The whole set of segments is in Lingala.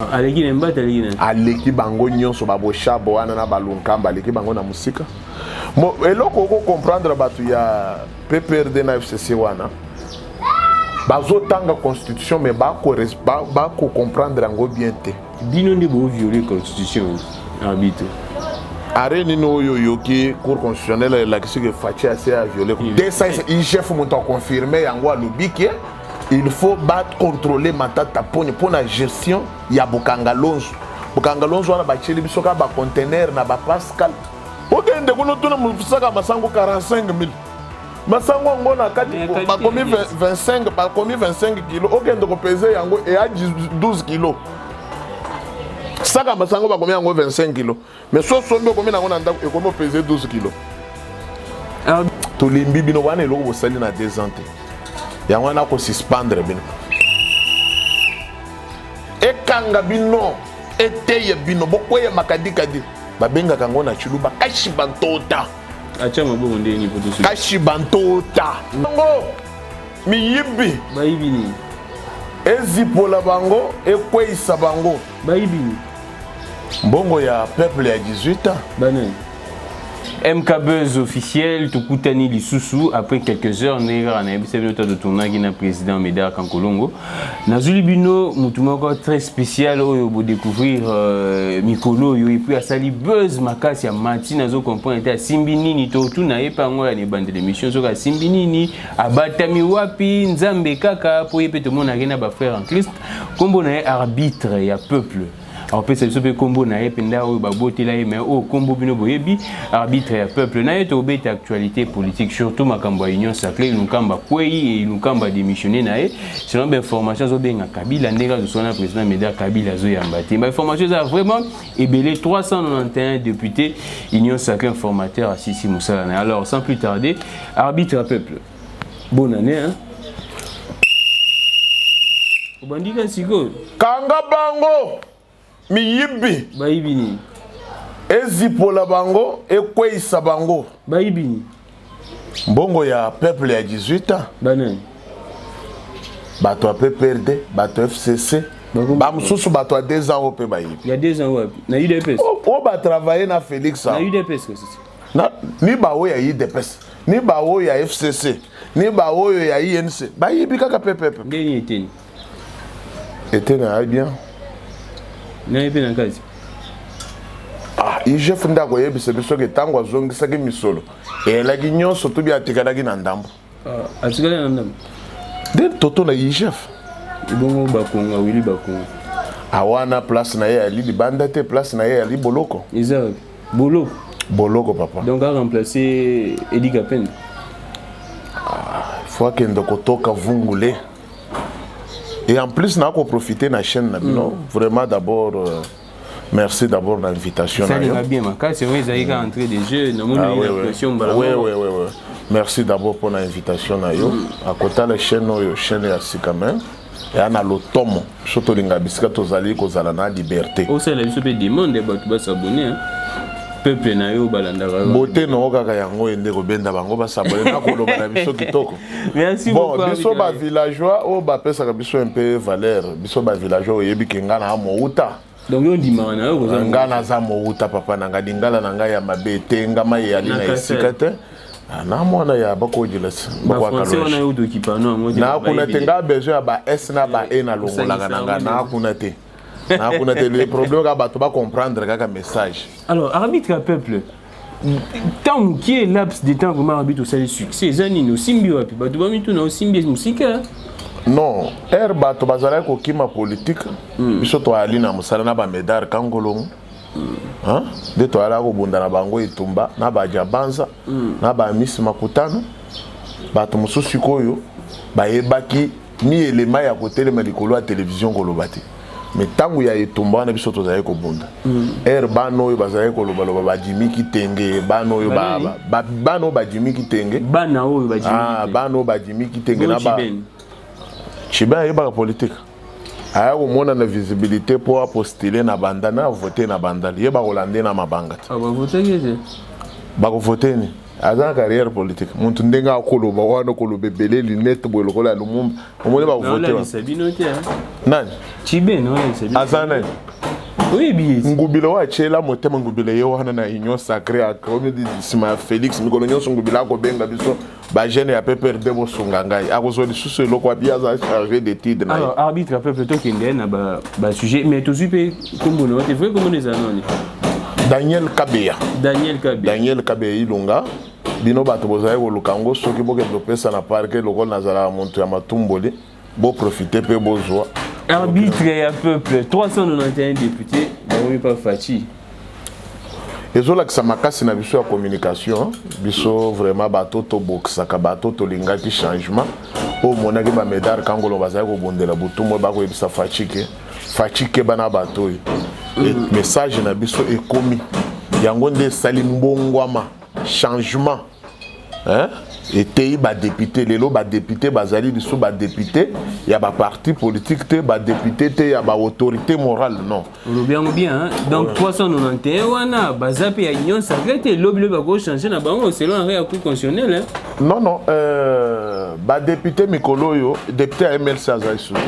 Aleki nembata aleki na. Aleki bango nyonso baboshabo wana na balunkamba aleki bango na musika. Mo eloko ko comprendre batu ya PPRD na FCC wana. Bazo tanga constitution mais ba ko comprendre ngo bien te. Bino ndi bo violer constitution arbitre. Areni no yoki cour constitutionnelle la qui que Fachi a violé. Dès ça il chef monte confirmer yango alobiki il faut battre contrôler matata pour la gestion ya Bukangalonzo. Bukangalonzo wana bacheli bisoka ba conteneur na ba Pascal. Okende kuno tuna musaka masango 45 000. Masango ngona kati ba komi 25 ba komi 25 kg. Okende ko peser yango et a 12 kg. Saka masango ba komi yango 25 kg. Mais so sombe komi na ngona ndako e komi peser 12 kg. To limbi bino wana eloko bosali na 2 ans. Yango na ko suspendre bino. Ekanga bino eteye bino bokoye makadi kadi. Babenga kango na chuluba kashi bantota. Acha mabongo ndeni poto su. Kashi bantota. Ngo miyibi bayibi ni. Ezipola bango ekweisa bango. Bayibi ni. Mbongo ya peuple ya 18 ans. Banane. MK Buzz officiel, Tukutani Lisusu, après quelques heures, Nera Naibise Binota de tournage na président Médard Kankolongo. Nazuli Bino, Moutumoko très spécial, pour découvrir Mikolo, et puis à Sali Buzz Makasi, à Mati, Nazo comprendre, était à Simbinini, Tortu, Nae Pango, les bandes d'émission, sur à Simbinini, à Batami Wapi, Nzambe Kaka, pour y péter mon arena, frère en Christ, comme on est arbitre, il y a peuple. Alors peut être que combo na ependa o babote la mais o combo bino boyebi arbitre ya peuple na eto obete actualité politique surtout makambo ya union sacrée lukamba kwei et lukamba démissionner na e selon ben information zo benga Kabila ndeka zo sona président Médard Kabila zo yambati ba information ça vraiment ebelé 391 députés union sacrée informateur à Sisi Moussala. Alors sans plus tarder arbitre ya peuple bonne année hein obandika siko kanga bango miyibi bayibini ezipola bango ekweisa bango bayibini mbongo ya peuple ya 18 ans banani bato a PPRD bato FCC ba mususu bato a 2 ans ope bayibi il y a 2 ans wapi na UDPS o ba travailler na Félix na UDPS na ni ba o ya UDPS ni ba o ya FCC ni ba o ya INC bayibi kaka pepepe ngeni eteni etena bien na yepe na kazi IGF ndako yebise biso ke tango azongisaki misolo elaki nyonso to bi atikalaki na ndambo atikala na ndambo de toto na IGF ibongo bakonga wili bakonga awana place na ye ali libanda te place na ye ali boloko Isaac boloko papa donc a remplacer Edi Kapende faut que ndoko toka vungule. Et en plus, nous avons profité de la chaîne. Vraiment, d'abord, merci d'abord de l'invitation. Ça va bien, c'est vrai, vous avez entré des jeux. Oui. Merci d'abord pour l'invitation. À côté de la chaîne, la chaîne est assez quand même. Et on a l'automne. Surtout les gabisques, tous allés aux alana liberté. Oh, c'est la vie, c'est des mondes, de s'abonner. Peuple na yo balandaka beauté no kaka yango ende ko benda bango ba sabone na ko loba na biso kitoko. Merci beaucoup. Bon, biso ba villageois o ba pesa ka biso un peu valeur. Biso ba villageois yebi kenga na mouta. Donc on dit mana yo ko nga na za mouta papa na nga dingala na nga ya mabete nga mai ya lina isikate. Na mona ya bako jilas. Ba français on a eu d'occupano ngodi. Na kuna tenga besoin ba S na ba E na longola na nga na kuna te. On a des problèmes à comprendre le message. Alors, arbitre à peuple, tant qui est laps de temps vraiment arbitre au salut succès, Zanino, Simbi, tu vas mettre au Simbi musique. Non, bato bazala ko kima politique. Biso to ali na musala na ba Médard Kankolongo. Hein? De to ala ko bunda na bango itumba na ba Jabanza na ba Miss Makutano. Bato mususu koyo ba yebaki ni elema ya ko telema likolo ya télévision ko lobati. Mais tant qu'il y a des tombes, on a besoin de ko bunda. Bano bazali ko loba ba Jimmy Kitenge, bano yo bano ba Jimmy Kitenge. Bano ba Jimmy. Bano ba Jimmy Kitenge na ba. Chiba yeba la politique. Aya ko mona na visibilité pour postuler na banda na voter na banda. Yeba ko lande na mabanga. Ah ba voter que ba ko voter ni. aza carrière politique muntu ndenga akoloba wana koloba belé lunette boy lokola lumumba omone ba voter nani Chibe non aza nani oui bien ngubila wa chela motema ngubila ye wana na union sacrée a comme dit Sima Félix mikolo nyonso ngubila ko benga biso ba jeune ya PPRD bo sunga ngai akozo lisusu eloko abia za chargé d'études na alors arbitre a peu plutôt qu'il na ba sujet mais tout supe comme on est vrai comme les anonymes Daniel Kabeya Ilunga bino bato bozaye ko lukango soki boke dopesa na parquet loko nazala monto ya matumboli bo profiter pe bozwa arbitre ya peuple 391 députés ba pas Fachi ezola kisa makasi na biso ya communication biso vraiment bato to boxaka bato to lingaki changement o monaki ba médaille kangolo bazaye ko bondela butumo ba ko ebisa Fachike bana bato message na biso ekomi yango nde sali mbongwama changement hein et ba député lelo ba député bazali biso ba député ya ba parti politique te ba député te ya ba autorité morale non bien hein? Donc 391 wana bazape ya union sacrée te lobi ba ko changer na bango selon un règle constitutionnel hein? Non ba député mikolo yo député à MLC azali soute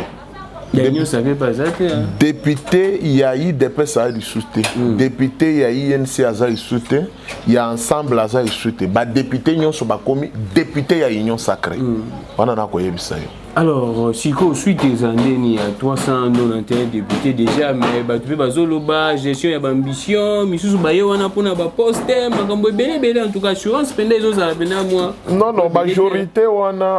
Union sacrée bazate hein? Député yayi DPS azali soute député yayi INC azali soute ya ensemble azali soute ba député nyonso ba komi député ya union sacrée wana na ko yebisa yo. Alors, si vous suite des années, il y a 391 députés déjà, mais tu peux gestion et ambition, mais si vous avez un poste, en tout cas, assurance, non,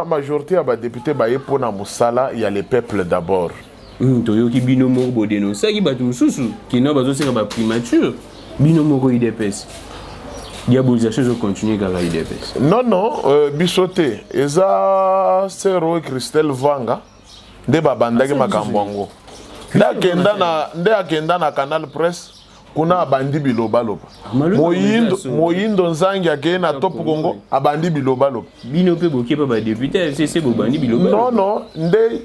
majorité à député, pour la Moussala, il y a les peuples d'abord. Toyoki binomo bodeno, ça qui bat tout sous, qui n'a pas besoin de primature, binomo idps. Diabolisation je continue à la IDPS. Non, bisoté. Eza Sero Christelle Vanga. De babandaki makambongo. Nde akenda na Canal Presse. Kuna abandi biloba loba. Moyindo Nzangi akeye na Top Congo abandi biloba loba. Bino pe boké pa ba député c'est bobandi biloba. Non, nde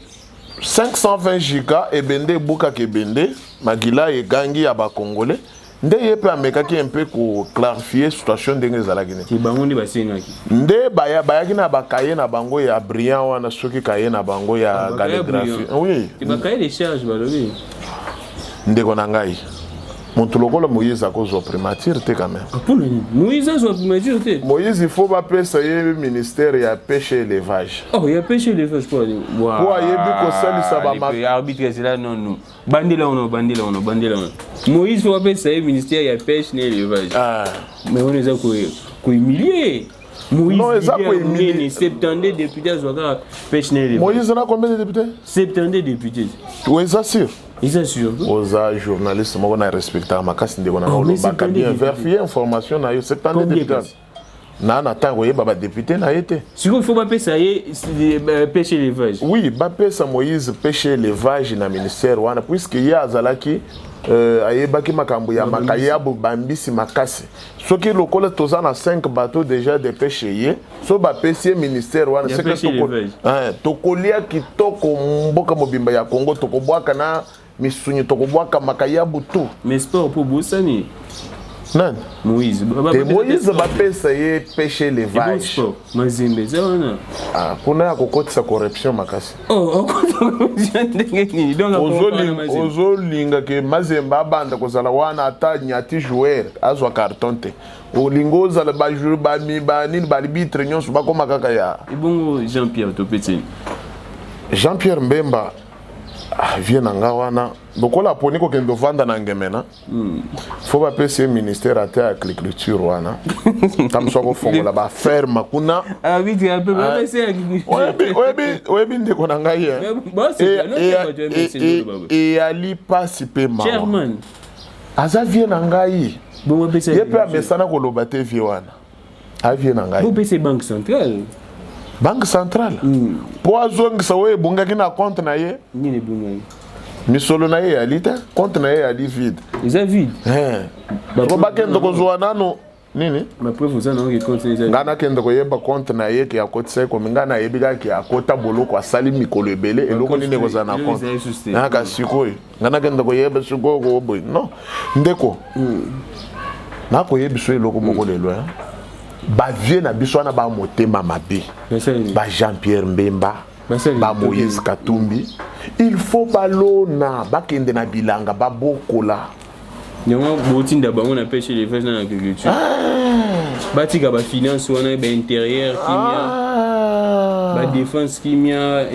520 giga ebende buka kebende magila e gangi ya ba congolais. Nde yepe amekaki un peu ko clarifier situation ndenge ezalaki ne. Ti bango ndi basengaki. Nde bayaki na bakaye na bango ya brillant wana soki kaye na bango ya calligraphie. Oui. Ti bakaye les charges balobi. Ndeko na ngai. Montu lokola Moïse akozwa primature te quand même. Moïse azwa primature te. Moïse il faut bapesa ye ministère ya pêche et élevage. Oh, il y a pêche et élevage quoi. Wow. Pour yebi ko salisa ba ma arbitre c'est là non. Bandela on. Moïse faut bapesa ye ministère ya pêche et élevage. Ah. Mais on les a ko humilier. Moïse non, ils ont humilié 70 députés azwa pêche et élevage. Moïse en a combien de députés? 70 députés. Oui, ça sûr. Ils assurent. Aux journalistes, moi, on a respecté ma casse de on bien vérifier information na yo 70 députés. Na attend voyez baba député na été. Si il faut pas payer pêche élevage. Oui, ba pesa Moïse pêche élevage na ministère wana puisque ya azalaki ayebaki makambo ya makayabo bambisi makasi. Soki lokola toza na 5 bateaux déjà de pêcheurs, so ba pesier ministère wana c'est que tokolia kitoko mboka mobimba ya Congo tokobwaka na misunyi tokobwaka makayabu tu. Mais sport pour Boussani. Non. Moïse. Moïse va payer pêcher l'élevage. Mazimbe zona. Ah, kuna kokotisa corruption makasi. Oh, ozolinga ke mazemba banda kozala wana ata nyati joueur azwa carton te. Olingo zala ba jour ba mi ba nini ba arbitre nyonso ba koma kaka ya. Ibongo Jean-Pierre Topeti. Jean-Pierre Mbemba vient nga wana lokola poni ko kendo vanda na ngemena faut ba pese ministère ate agriculture wana tamso ko fongola ba ferme kuna vite un peu ba pese oyebi ndeko na ngai et ali pasi pe ma chairman aza vient na ngai bon ba pese yepe amesana ko loba te vie wana a vient na ngai bon pese banque centrale. Banque centrale. Pour azong sawe bungaki na compte na ye. Nini bungaki. Misolo na ye alita, compte na ye ali vide. Ils a vide. Ba bakendo ko zwa nano nini? Ma preuve ça non que compte ça. Ngana kendo ko yeba compte na ye ki akoti sai ko ngana yebika ki akota boloko asali mikolo ebele eloko nini ko za na compte. Naka sikoyi. Ngana kendo ko yeba sikoyi ko boy. Non. Ndeko. Na ko yebiso eloko moko lelo hein. ba vieux na biso na ba motema mabe ba Jean-Pierre Mbemba ba Moïse Katumbi il faut balona bakende na bilanga ba bokola nyama botinda bango na pêche les fesses dans l'agriculture batika ba finance wana ba intérieur kimia ba défense kimia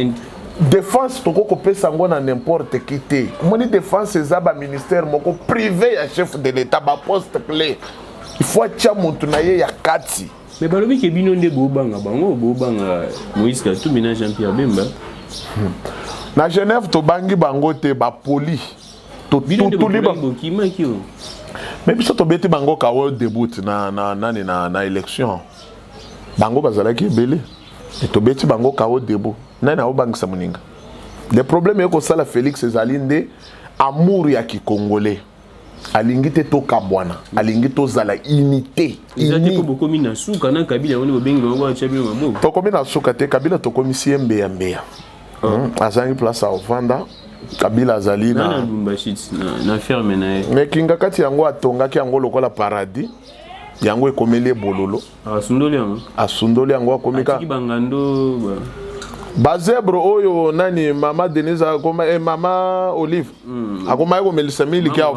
défense toko kopesa ngo na n'importe qui te moni défense eza ba ministère moko privé ya chef de l'état ba poste clé il faut atia mutu na ye ya kati mais balobi ke bino nde bobanga bango bobanga Moïse Katumbi na Jean-Pierre Bemba na Genève to bangi bango te ba poli to tout libre mais biso to beti bango ka wo début na élection bango bazalaki belé et to beti bango ka wo début na obangisa muninga le problème est que ça Félix ezalinde amour ya ki congolais alingi te to kabwana alingi to zala unité izate ko bokomi na suka na Kabila woni bobengi bango ba champion mabo to komi na suka te Kabila to komi siembe ya mbeya azangi place a ovanda Kabila azali na ferme na ye mais kinga kati yango atongaki yango lokola paradis yango ekomeli bololo asundoli yango akomika bangando bazebro oyo nani mama Denise akoma mama Olive akoma yako melisa miliki ya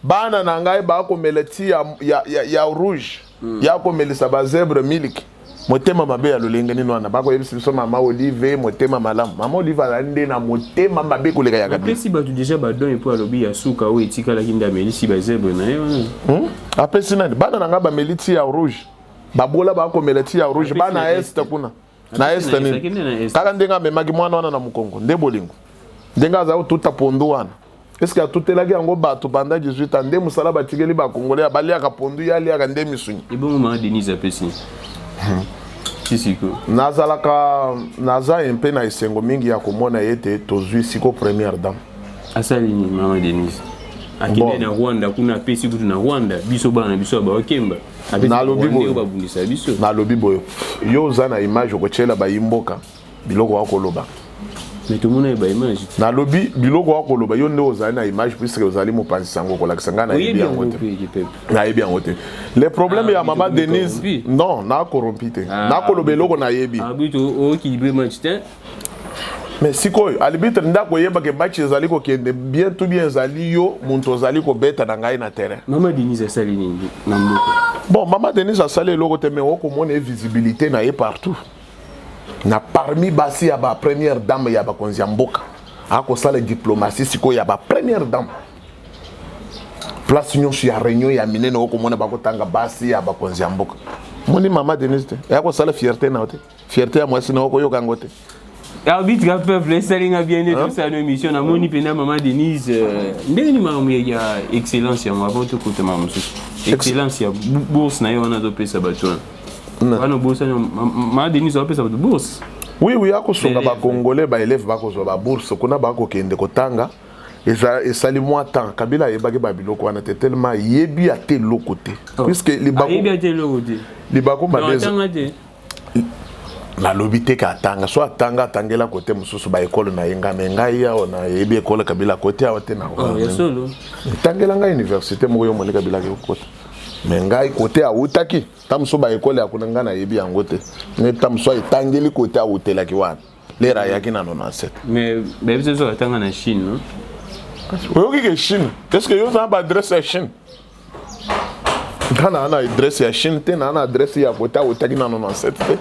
bana na ngai ba ko meleti ya rouge ya ko melisa bazebro miliki motema mabe ya lolenge nino wana bako yebisi biso mama Olive motema malamu mama Olive alande na motema mabe koleka ya Kabila apesi batu déjà badon epo alobi ya suka o etika la kinda melisi bazebro na ye wana apesi nani bana na ngai ba meliti ya rouge babola ba ko meleti ya rouge bana est kuna na este nini kaka ndenga memaki mwana wana na mukongo nde bolingo ndenga azao tuta pondu wana eske atutelaki yango bato banda 18 ans nde musala batikeli bakongolais baliaka pondu yaliaka nde misunyi ebongo mama Denise apesi sisiko naza mpe na esengo mingi ya komona ete tozwi siko première dame asali ni mama Denise akende na Rwanda kuna apesi kutu na Rwanda biso bana biso bakemba nalobi boyo yo oza na image okotyela bayimboka biloko wakoloba nalobi biloko wakoloba yo nde ozali na image puisque ozali mopanzi sango kolakisa ngai nayebi yango te le problème ya mama Denise non nakorompi te nakoloba eloko nayebi mais sikoyo alibitre ndako yeba ke match ezali kokende bien tout bien ezali yo muntu ozali kobeta na ngai na terrain mama Denise asali nini na mboko bon mama Denise asali eloko te mais okomona visibilité na ye partout na parmi basi ya ba première dame ya bakonzi ya mboka akosala diplomatie sikoyo ya ba première dame place nyonso ya réunion ya minene okomona bakotanga basi ya bakonzi ya mboka moni mama Denise te akosala fierté na te fierté ya mwasi na okoyoka ngo te arbitre peuple salinga bien de tout ça nos émission na moni pena mama Denise ndeni mamu ya excellence ya avant tout côté mamu excellence ya bourse na yo wana do pesa batona wana bourse mama Denise va pesa de bourse oui akosunga ba congolais ba élève bakozwa ba bourse kuna bakokende kotanga esali moi temps Kabila yebaki ba biloko wana te tellement yebi ate lokote puisque libako babeza na lobité ka tanga so atanga tangela côté mususu ba école na yenga mengai ya na yebi école Kabila côté awote na ya solo tangela nga université mo yo mole Kabila ke côté mengai côté awutaki tamso ba école ya kunanga na yebi yango te ne tamso etangeli côté awutela ki wana lera yaki na 97 mais bébé so atanga na Chine non oyoki ke Chine est-ce que yo za ba adresse ya Chine kana na adresse ya Chine te na adresse ya côté awutaki na 97 te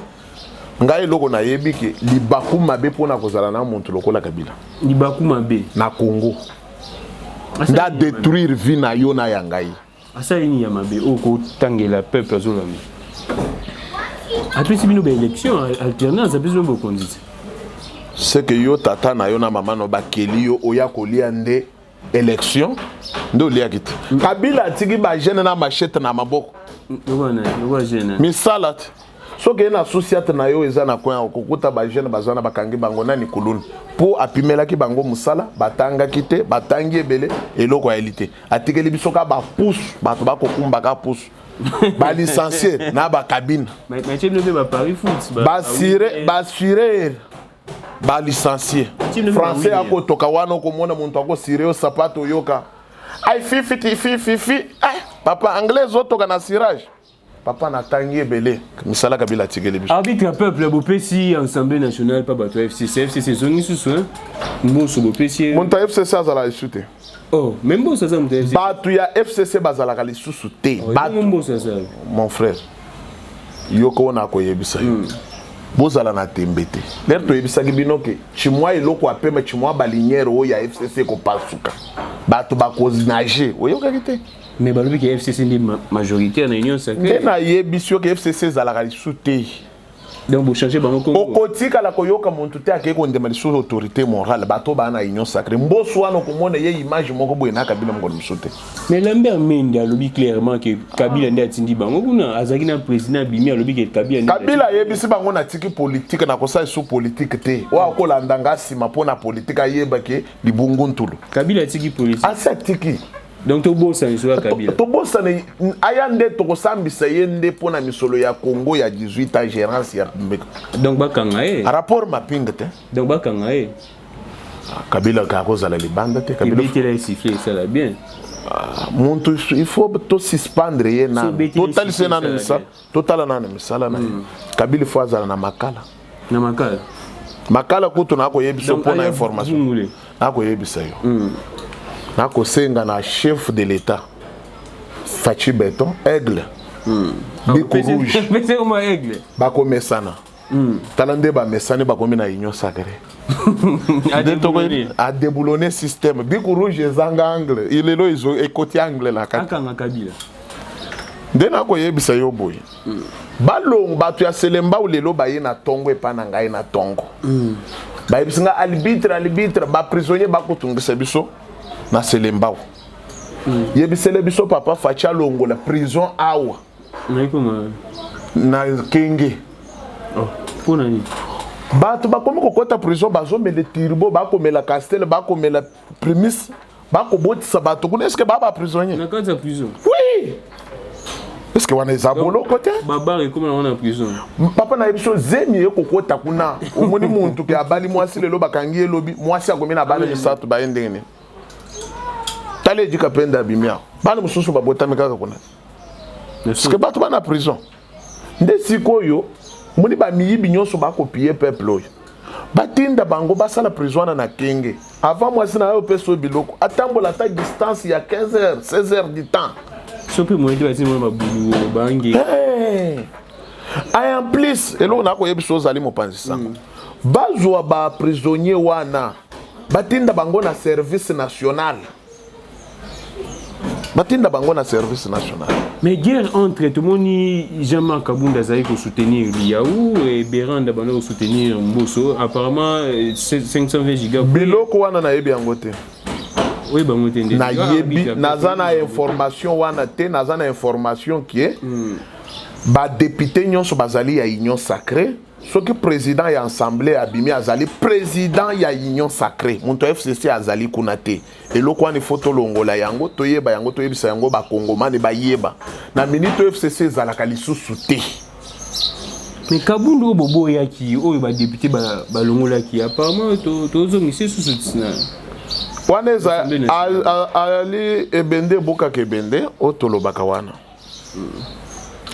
ngai loko na yebi ke libaku mabe pona kozala na muntu lokola Kabila libaku mabe na Congo nda détruire vie na yo na ya ngai asali ni ya mabe oko tangela peuple azolami après si bino ba élection alternance abizo bokondisi c'est que yo tata na yo na mama no bakeli yo oya kolia nde élection ndo lia kiti Kabila tiki ba jeune na machette na maboko no jeune misalat soki na société na yo eza na coin okokuta ba jeune bazana bakangi bango nani kuluni po apimelaki bango musala batanga kite batangi ebele eloko ya elite atikeli biso ka ba pousse bato bakokumba ka pousse ba licencié na ba cabine mais tu ne veux pas Paris foot ba siré ba licencié français akotoka wana okomona muntu akosiré o sapato yoka ai fifi ai papa anglais otoka na cirage papa na tangi ebele misala kabila tigeli biso arbitre peuple bopesi Assemblée nationale pas bato FCC zone sous hein mboso bopesi monta FCC azala isute oh même mboso ça monta FCC bato ya FCC bazala kali susu te bato mboso ça mon frère yoko na ko yebisa yo bozala na tembete l'air to yebisa bino ke chimwa eloko apema chimwa balinière o ya FCC ko pasuka bato bakozinager oyoka kite mais balobi que FCC ndi majoritaire na union sacrée na yebisio ke FCC zala kali sute donc vous changez bango Congo okotika la koyoka muntu te akeko ndema sur autorité morale bato bana union sacrée mboso wana komona ye image moko boye na kabila moko msute mais Lambert Mende alobi clairement que Kabila ndi atindi bango kuna azaki na président Bimi alobi que Kabila yebisi bango na tiki politique na kosa sous politique te wa ko landanga sima pona politique ayeba ke libungu ntulu Kabila tiki politique asa tiki donc to bossa ni soka Kabila to bossa ni ayande to kosambisa yende pona misolo ya Congo ya 18 ans gérance ya donc bakanga rapport mapinga te donc bakanga Kabila ka kozala libanda te Kabila il sifflé ça la bien muntu il faut to suspendre ye na total sena na misa total na misala na Kabila faut azala na makala kutu na ko yebiso pona information na ko yebisa yo na ko senga na chef de l'état Fachi Beton aigle biko rouge mais c'est comment aigle bako mesana talande ba mesane bako na union sacrée a déboulonné système biko rouge ezanga angle il est là ils ont écouté angle la akanga Kabila ndena ko yebisa yo boy balong batu ya selemba ou lelo baye na tongo epana ngai na tongo ba yebisa arbitre ba prisonnier ba kutungisa biso na selemba yebisele biso papa Facha longo la prison awa na kenge pona ni bato bakomi kokota prison bazomela turbo bakomela castel bakomela premise bakobotisa bato kuna eske baba prisonnier na kati ya prison oui eske wana ezabolo kote babare comme on a prison papa na yebiso zemi ekokota kuna omoni muntu ke abali mwasi lelo bakangi elobi mwasi akomi na bana misatu baendene tale jika penda bimia bana mususu babotami kaka kuna eske bato bana prison nde sikoyo moni ba miyibi nyonso bakopie peuple oyo batinda bango basala prison na kenge avant mwasi na yo peso biloko atambola ta distance ya 15 heures 16 heures du temps sopi moyebi bati mo babulu bangi en plus elo na ko yebiso zali mopanzi sango bazwa ba prisonnier wana batinda bango na service national mais guerre entre tout le monde Jean-Marc Kabunda Zaï pour soutenir Liaou et Béranda Bano pour soutenir Mbosso apparemment 520 gigas biloko wana na yebi yangote oui ba motende na yebi nazana information wana te nazana information qui est ba député nyonso bazali ya union sacrée soki président ya assemblée abimi azali président ya union sacrée muntu FCC azali kuna te eloko wana foto longola yango toyeba yango toyebisa yango ba kongomani bayeba na minute FCC ezalaka lisusu te mais Kabunda bobo yaki oyo ba député ba longola ki apparemment tozo misi susu na wana eza ali ebende boka kebende otolobaka wana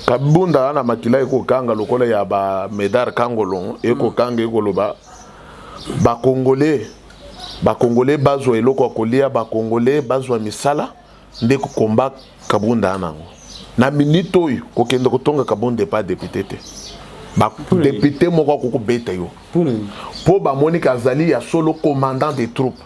Kabunda na makila eko kanga lokola ya ba Medar Kangolon eko kanga ekoloba ba congolais bazwa eloko akolia ba congolais bazwa misala nde ko komba Kabunda nango na minute oyo kokende kotonga Kabunda pas député te ba député moko ko beta yo po ba Monica Azali ya solo commandant des troupes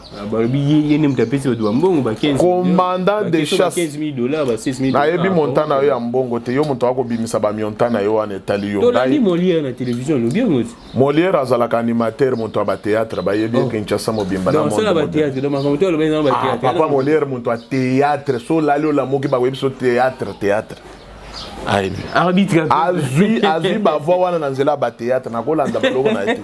commandant des chasses $15,000 na yebi montana yo ya mbongo te yo muntu akobimisa ba miontana yo wana etali yo ndai Molière na télévision lo bien moti Molière azalaka animateur muntu ba théâtre ba yebi Kinshasa mobimba na monde ba théâtre donc makamto lo benza ba théâtre papa Molière muntu a théâtre so lalo la moki ba webiso théâtre arbitre azui ba voix wana na nzela ba théâtre na kolanda baloko na ete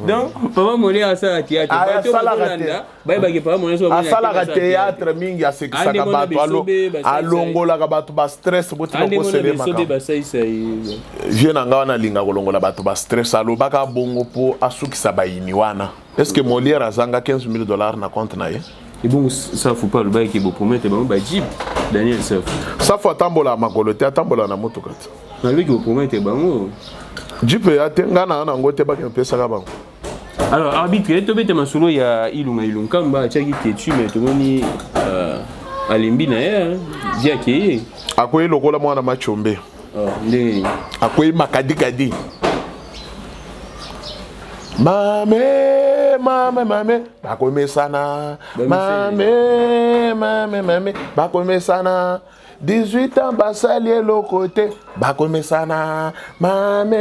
donc papa Molière asala théâtre bato balanda ba ke papa Molière so asala théâtre mingi asekisaka bato alongolaka bato ba stress botika ko selema je na nga wana linga kolongola bato ba stress alobaka bongo po asukisa bayini wana est-ce que Molière azanga $15,000 na compte na ye et bon ça faut pas le bail qui vous promettre ba jib Daniel Saf. Safo atambola makolo te atambola na moto kati. Na lui qui promet bango. Jipe atenga na ngote ba ke pesa ka bango. Alors arbitre, to bete masolo ya Ilunkamba tchaki tetu mais to moni alembi na ya dia ke. Akoyi lokola mwana machombe. Ndenge. Akoyi makadi kadi. Mame, bakome sana. Mame, bakome sana. 18 ans, basali l'autre côté. Bakome sana. Mame,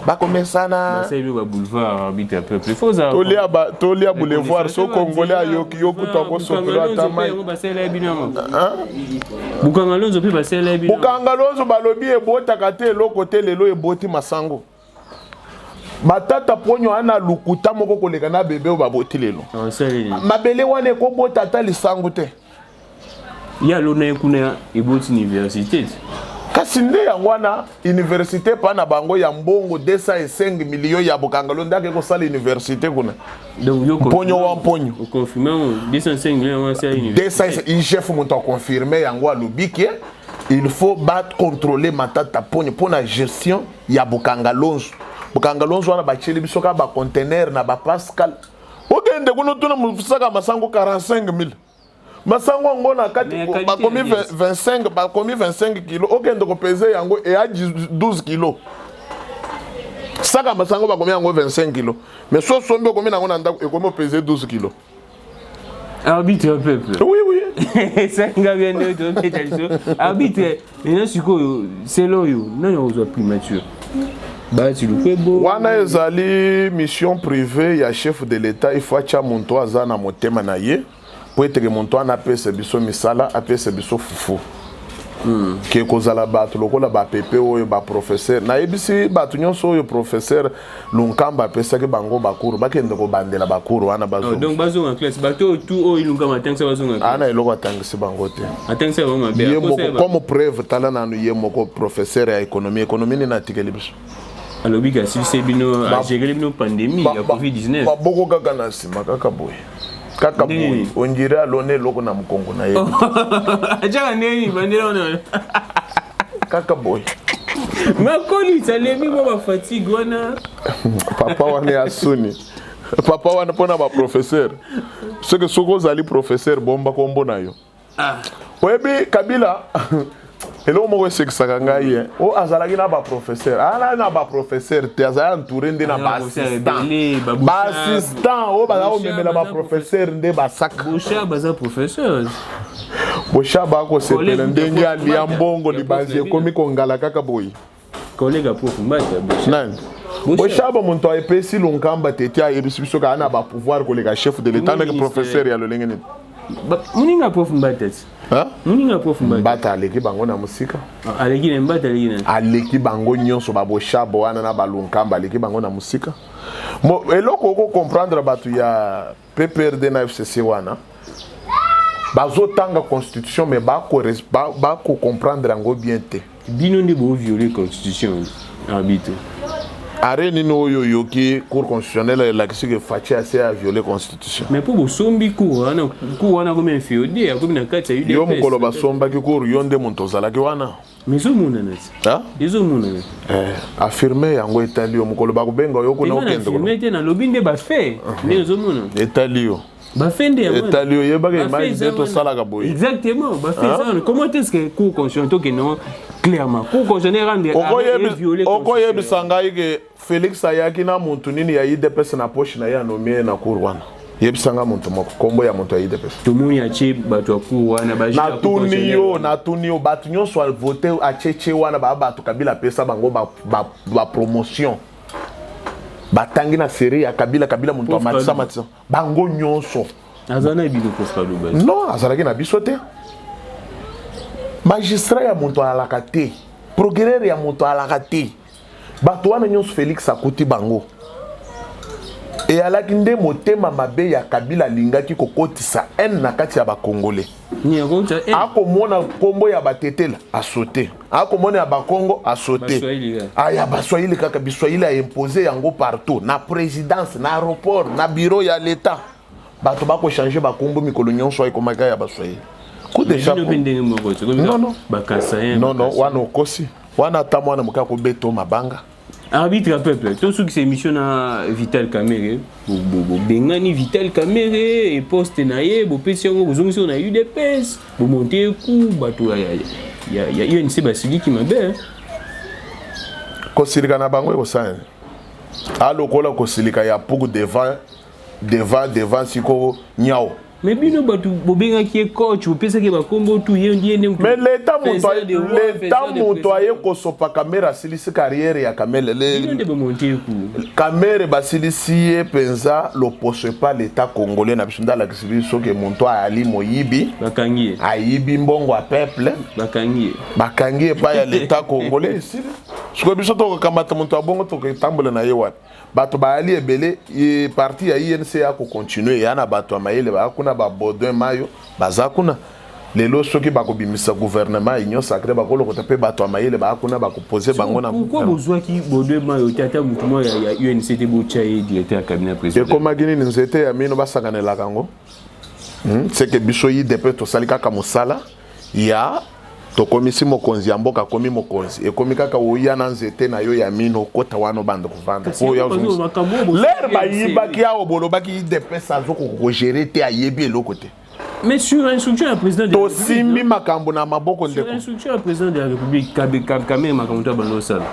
bakome sana. C'est le boulevard arbitre peuple. Faut ça. Tolia boulevard, so congolais à yoku toko sokolo atamai. Bukangalonzo pe basela bino. Bukangalonzo balobi ebota kate l'autre côté lelo eboti masango. Batata ponyo ana lukuta moko koleka na bebe o baboti lelo. Mabele wane ko bota ta lisango te. Ya lona kuna eboti université. Kasinde yangwana université pa na bango ya mbongo 205 millions ya Bukangalo ndake ko sala université kuna. Donc yo ponyo wa ponyo. O confirmer 205 millions wa sala université. 205 chef monto confirmer yango alobiki il faut battre contrôler matata ponyo pour la gestion ya Bukangalonzo. Bukangalonzo wana bacheli biso ka ba conteneur na ba Pascal. Okende kuno tuna musaka masango 45,000. Masango ngona kati ba komi 25 kilos. Okende ko peser yango et a 12 kilos. Saka masango ba komi yango 25 kilos. Mais so sombe komi nango nanda e komi peser 12 kilos. Arbitre peuple. Oui. Ça nga bien de métaliso. Arbitre, mais siko c'est loyo. Non yo primature. Wana ezali mission privée ya chef de l'état il faut acha muntu aza na motema na ye po ete muntu ana pesa biso misala apesa biso fufu ke kozala bato lokola ba pepe oyo ba professeur na ebisi bato nyonso oyo professeur Lunkamba apesa ke bango bakuru bakende ko bandela bakuru wana bazo donc bazo en classe bato tout oyo Lunkamba tangisa bazo en classe ana eloko atangisi bango te atangisa bango be comme preuve tala nanu ye moko professeur ya économie ni na tikeli biso. Alors, si c'est bino à gérer une pandémie, la Covid-19. Beaucoup kaka na sima kaka boy. Kaka boy. On dirait alone loko na mkongo na ye. Acha nini bandera ona. Kaka boy. Makoli salemi mo fatigue wana. Papa wana asuni. Papa wana pona ba professeur. Ce que soko zali professeur bomba kombo na yo. Webi Kabila Hello mo sekisaka ngai o azalaki na ba professeur ana na ba professeur te azala entouré nde na ba assistant o ba o memela ba professeur nde ba sak Boucha baza professeur Boucha ba ko sepela ndenge ali ya mbongo libanzi komi kongala kaka boyi collègue prof mbata nan Boucha ba muntu epesi Lunkamba tete ayebisi biso ka na ba pouvoir kolega chef de l'état na professeur ya lolenge ne muninga prof mbata Muninga prof mbata aleki bango na musika. Aleki na mbata aleki na. Aleki bango nyonso ba Boshabo wana na ba Lunkamba aleki bango na musika. Mo eloko ko comprendre batu ya PPRD na FCC wana. Bazo tanga constitution mais ba ko comprendre ngo bien te. Bino ndi bo violer constitution arbitre. Areni no yo yoki cour constitutionnelle la qui Fachi assez à violer constitution. Mais pour sombi cour wana comme inféodé a comme na kati UDPS. Yo mukolo ba somba ki cour yonde montozala ki wana. Mais zo munana. Ah? Ezo munana. Affirmer yango etalio mukolo ba kubenga yo ko na okende. Affirmer te na lobinde ba fait. Ne zo munana. Etalio. Ba fende ya wana. Etalio yeba ke image to sala ka boy. Exactement. Ba fait ça. Comment est-ce que cour constitutionnelle que non clairement cour constitutionnelle rendre violer. Okoye bisanga ike Félix ayaki na muntu nini ya IDPS na poche na ya nomie na cour wana. Yebisanga muntu moko kombo ya muntu ya IDPS. Tomoni ya che bato cour wana ba na tunio bato nyonso a voter a cheche wana ba bato Kabila pesa bango ba promotion. Batangi na série ya Kabila muntu amatisa matisa. Bango nyonso. Azana bino prof Kaluba. Non, azalaki na biso te. Magistrat ya muntu alaka te. Procureur ya muntu alaka te. Bato wana nyonso Félix akuti bango. E alaki nde motema mabe ya Kabila lingaki kokotisa en na kati ya ba Congolais. Ako mona kombo ya batetela a sauté. Ako mona ya ba Congo a sauté. Aya baswahili kaka biswahili a imposé yango partout na présidence, na aéroport, na bureau ya l'état. Bato bako changer ba kombo mikolo nyonso ay komaka ya baswahili. coup de chapeau. Non, non. Non, non, wana okosi. Wana ta mwana muka ko beto mabanga. Arbitre à peuple, tout ce qui c'est mission à Vital Kamere, Bengani Vital Kamere et poste naie, bo pesiongo, bo zongo on a eu des pèses, bo monter un coup, bateau il y a une Sébastien qui m'a bien. Kosilika na bango ko sa. Alo kola kosilika ya pugu devant siko nyao. Mais bino batu bobenga qui est coach, vous pensez que va combo tout yé mais l'état motoye ko sopa caméra silisi carrière ya Kamele le caméra basilisi penza l'oppose pas l'état congolais na bisunda la kisibiso que monto ali moyibi bakangi ayibi mbongo a peuple bakangi pa ya l'état congolais ici siko biso to kamata monto abongo to ke tambole na yewa bato ba ali ebele e parti ya INCA ko continuer yana bato amayele ba kuna ba Baudouin Mayo bazakuna lelo soki bakobimisa gouvernement union sacrée bakolo ko taper bato amayele ba kuna bakoposer bango na pourquoi bozwa ki Baudouin Mayo tata mutumo ya UNCT bocha et directeur cabinet président et comment gini nzete ya mino basanganela kango c'est que biso yi depuis to salika ka musala ya to komisi mokonzi ya mboka komi mokonzi e komi kaka oya na nzete na yo ya mino kota wano bando kuvanda po ya l'air ba yibaki ya obolo baki de pesa zoko ko gérer te ayebi eloko te mais sur instruction du président de la République to simi makambo na maboko ndeko sur instruction du président de la République Kamere makambo ta bando sala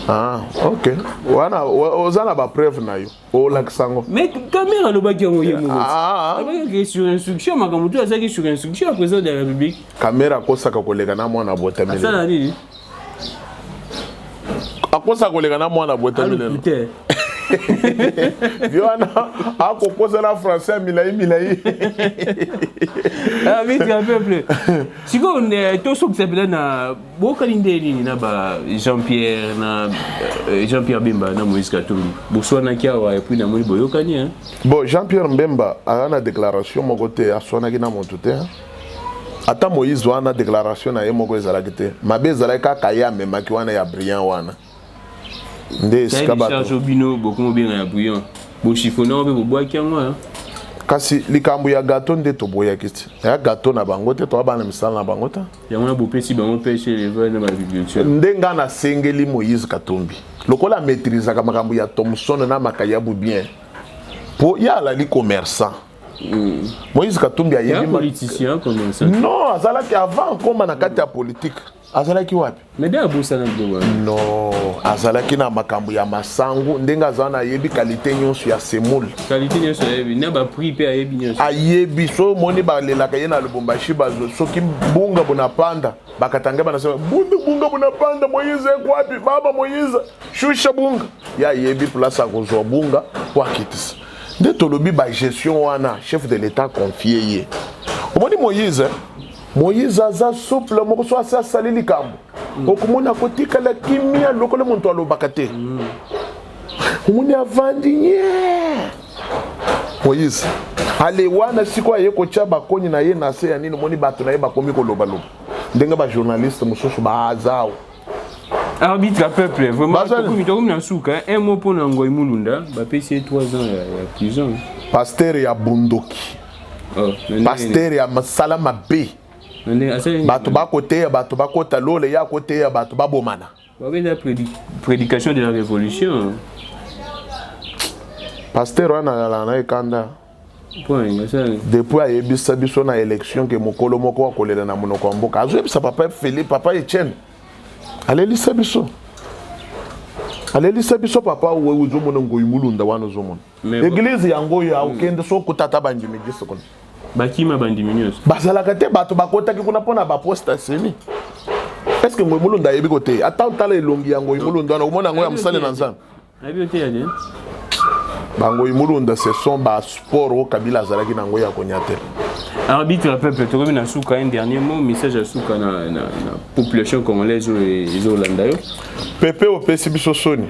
ah OK wana ozana ba preuve na yo o laksango mais Kamere lo baki ngo yemo sur instruction makambo ta ça sur instruction du président de la République Kamere akosaka koleka na mwana botamele ça nini akosa koleka na mwana botamele Viona ako kosa na français milai ah vite un peuple si on to so que s'appelle na bokalinde nini na ba Jean-Pierre Bemba na Moïse Katumbi boswana kiawa et puis na moni boyokani hein bon Jean-Pierre Bemba a na déclaration mon côté a sona ki na montuté ata Moïse wana déclaration na ye moko ezala kite mabe ezala ka kaya memaki wana ya brillant wana nde skabato charge obino bokomo bien ya bouillon bo chiffonnant be bo boaki yango kasi likambo ya gâteau nde to boya kiti ya gâteau na bango te to bana misala na bango ta yango na bo pesi bango pêche les vins na ba agriculture ndenga na sengeli Moïse Katumbi lokola maîtrise ka makambo ya Thomson na makaya bu bien po ya la li commerçant Moïse Katumbi ayebi politicien comme ça non azala ki avant comme na kati ya politique azala ki wapi mais da bosa na ndo non azala ki na makambo ya masangu ndenga azana ayebi qualité nyonso ya semoule qualité nyonso ayebi na ba prix pe ayebi nyonso ayebi so moni ba lelaka ye na Lubumbashi bazo soki bunga bonapanda bakatanga banasema bunga bonapanda Moïse kwapi baba Moïse shusha bunga ya ayebi place akozwa bunga kwa kitisa nde tolobi ba gestion wana chef de l'état confié ye omoni Moïse aza souple moko so asa salili kambo okomona kotika la kimia lokole muntu alobaka te omoni avandi nye Moïse ale wana siko aye kocha bakonyi na ye na se ya nini moni bato na ye bakomi koloba loba ndenga ba journaliste mususu bazao arbitre à peuple vraiment comme na suka un mot pour Ngoy Mulunda ba pesi 3 ans ya prison pasteur ya bundoki pasteur ya masala mabe bato bakote bato bakota lole ya kote ya bato babomana la prédication de la révolution pasteur wana na ekanda depuis ayebisa biso na élection ke mokolo moko wakolela na monoko mboka azobisa papa Philippe papa Etienne alelisa biso papa we uzomona Ngoy Mulunda wana uzomona église yango ya ukende so kutata banjimi giso kono bakima bandiminyos bazalaka te bato bakotaki kuna pona ba posta semi est-ce que Ngoy Mulunda yebi kote ata utala elongi ya Ngoy Mulunda na umona ngo ya musale na nzana abi te ya de Ngoy Mulunda ce sont ba sport au Kabila azalaki na ngo ya konyate arbitre à peuple to na suka un dernier mot message à suka na population congolaise et Holanda yo pepe o pesi biso soni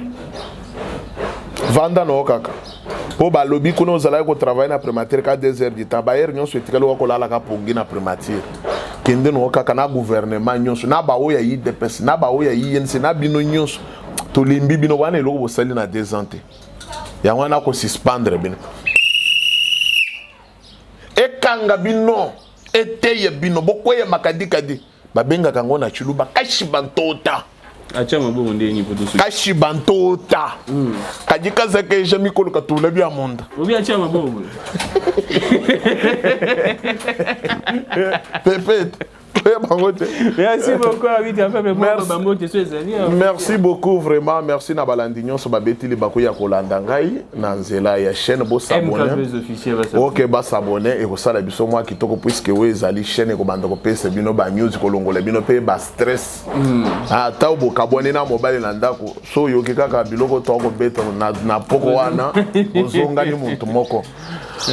vanda no kaka po ba lobby kuna ozala ko travailler na primature ka 2 heures du temps ba hier nyonso etikalo ko lala ka pongi na primature kende no kaka na gouvernement nyonso na ba oya yi DPS na ba oya yi NC na bino nyonso to limbi bino wana eloko bosali na 2 ans te ya wana ko suspendre bino ekanga bino eteye bino bokoya makadi kadi babenga kango na chiluba kashibantota acha mabongo ndeni poto so kashibantota kadika zake je mikolo katula bya monda obi acha mabongo pepete. Merci beaucoup, merci beaucoup vraiment, merci na balandignon so babeti li bakoya kolanda ngai na nzela ya chaîne bo s'abonner. OK ba s'abonner et ko sala biso moi kitoko puisque we ezali chaîne ko banda ko pesa bino ba news ko longola bino pe ba stress. Ah ta bo kabone na mobile na ndako so yoki kaka biloko to ko beta na poko wana ozonga ni muntu moko.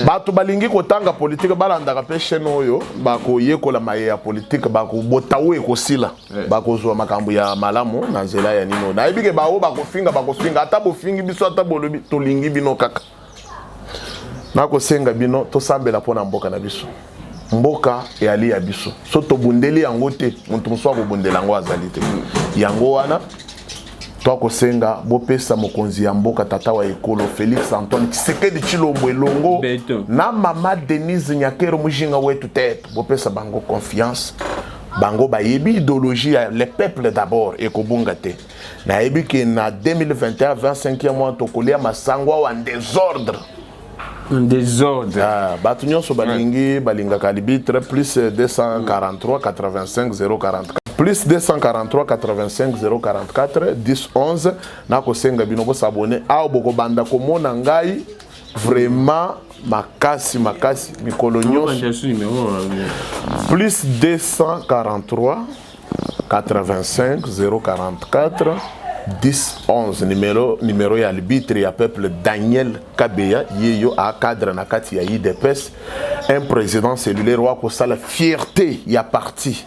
Bato balingi kotanga politique balandaka pe chaîne oyo bako yekola maye ya politique bako botawe ekosila bakozwa makambo ya malamu na nzela ya nino na ebike bawo bakofinga ata bofingi biso ata bolobi tolingi bino kaka nakosenga bino tosambela mpona mboka na biso mboka eyali ya biso so tobundeli yango te muntu mosusu akobundela yango azali te yango wana tokosenga bopesa mokonzi ya mboka tata wa ekolo Félix Antoine Tshisekedi Tshilombo elongo na mama Denise Nyakero mujinga wetu tete bopesa bango confiance bango bayebi idéologie ya le peuple d'abord ekobunga te na yebi ke na 2021 25e mois tokolia masango wa désordre batu nyonso balingi balingaka arbitre plus 243 85 044 plus 243 85 044 10 11 nakosenga bino ko s'abonner awo boko banda komona ngai vraiment makasi mikolo nyonso plus 243 85 044 10 11 numéro ya arbitre ya peuple Daniel Kabeya yeyo a cadre na kati ya IDPS un président cellulaire wa ko sala fierté ya parti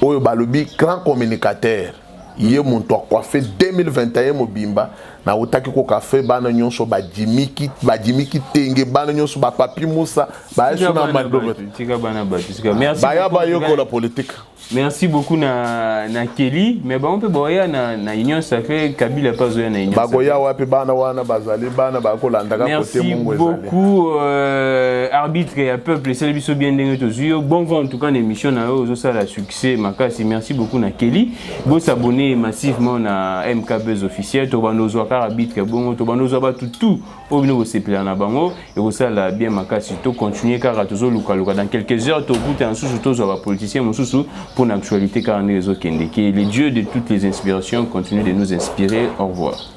oyo balobi grand communicateur ye muntu akwafe 2021 mobimba na utaki ko kafe bana nyonso badimiki tenge bana nyonso ba papi musa ba yesu na madobe tika bana batisika merci baya bayoko la politique. Merci beaucoup na Kelly mais on peut boya na union sacrée Kabila pas zoya na union bagoya wapi bana wana bazali bana bakolanda ka côté mungu ezali. Merci beaucoup arbitre et peuple c'est biso bien ndenge tozuyo bon vent en tout cas l'émission na ozo ça la succès makasi merci beaucoup na Kelly bo s'abonner massivement na MKBuzz officiel to banozo ka arbitre bongo to banozo ba tout obino sepela na bango et ça la bien makasi to continuer car tozo luka dans quelques heures to goûter en sous tozo ba politicien mosusu pour l'actualité car les autres que les dieux de toutes les inspirations continuent de nous inspirer. Au revoir.